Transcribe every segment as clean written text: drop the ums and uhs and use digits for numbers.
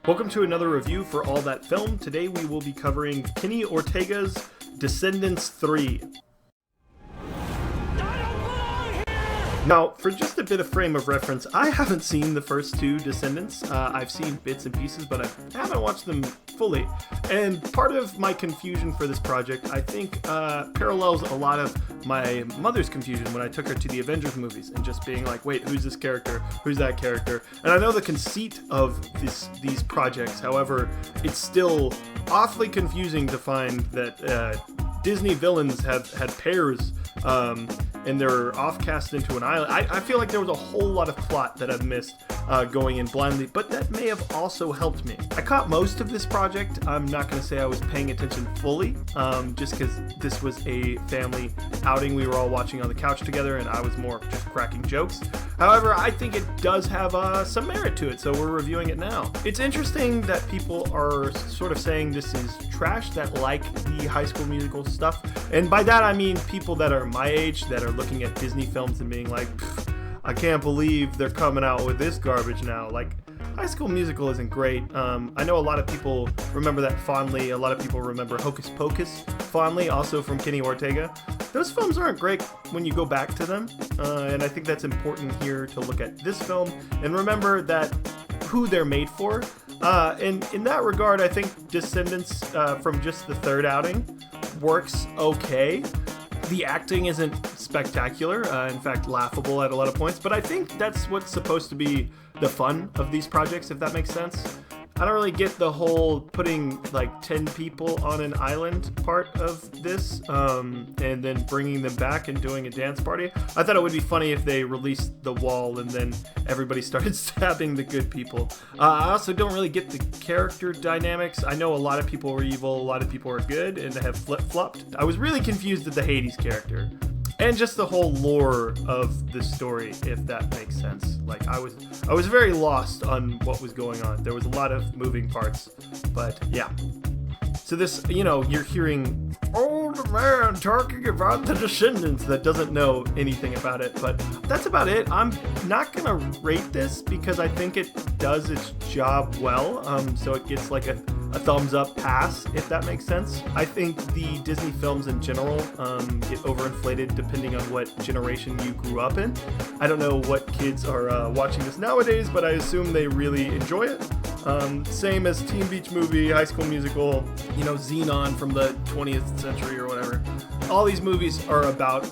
Welcome to another review for All That Film. Today we will be covering Kenny Ortega's Descendants 3. Now, for just a bit of frame of reference, I haven't seen the first two Descendants. I've seen bits and pieces, but I haven't watched them fully. And part of my confusion for this project, I think, parallels a lot of my mother's confusion when I took her to the Avengers movies and just being like, wait, who's this character? Who's that character? And I know the conceit of these projects, however, it's still awfully confusing to find that Disney villains have had pairs and they're off-cast into an island. I feel like there was a whole lot of plot that I've missed going in blindly, but that may have also helped me. I caught most of this project. I'm not going to say I was paying attention fully, just because this was a family outing. We were all watching on the couch together, and I was more just cracking jokes. However, I think it does have some merit to it, so we're reviewing it now. It's interesting that people are sort of saying this is trash, that like the High School Musical stuff. And by that, I mean people that are my age, that are looking at Disney films and being like, I can't believe they're coming out with this garbage now. Like, High School Musical isn't great. I know a lot of people remember that fondly. A lot of people remember Hocus Pocus fondly, also from Kenny Ortega. Those films aren't great when you go back to them, and I think that's important here to look at this film and remember that who they're made for. And in that regard, I think Descendants, from just the third outing, works okay. The acting isn't spectacular, in fact laughable at a lot of points, but I think that's what's supposed to be the fun of these projects, if that makes sense. I don't really get the whole putting like 10 people on an island part of this, and then bringing them back and doing a dance party. I thought it would be funny if they released the wall and then everybody started stabbing the good people. I also don't really get the character dynamics. I know a lot of people were evil, a lot of people were good, and have flip-flopped. I was really confused at the Hades character. And just the whole lore of the story, if that makes sense. Like, I was very lost on what was going on. There was a lot of moving parts, but yeah. So this, you're hearing old man talking about the Descendants that doesn't know anything about it, but that's about it. I'm not gonna rate this because I think it does its job well, so it gets like a thumbs up pass, if that makes sense. I think the Disney films in general get overinflated depending on what generation you grew up in. I don't know what kids are watching this nowadays, but I assume they really enjoy it. Same as Teen Beach Movie, High School Musical, Xenon from the 20th century or whatever. All these movies are about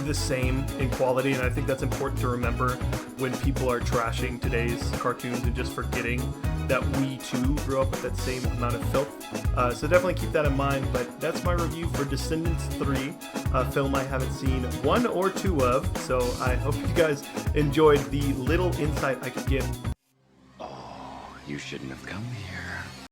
the same in quality, and I think that's important to remember when people are trashing today's cartoons and just forgetting that we too grew up with that same amount of filth. So definitely keep that in mind, but that's my review for Descendants 3, a film I haven't seen one or two of, so I hope you guys enjoyed the little insight I could give. Oh, you shouldn't have come here.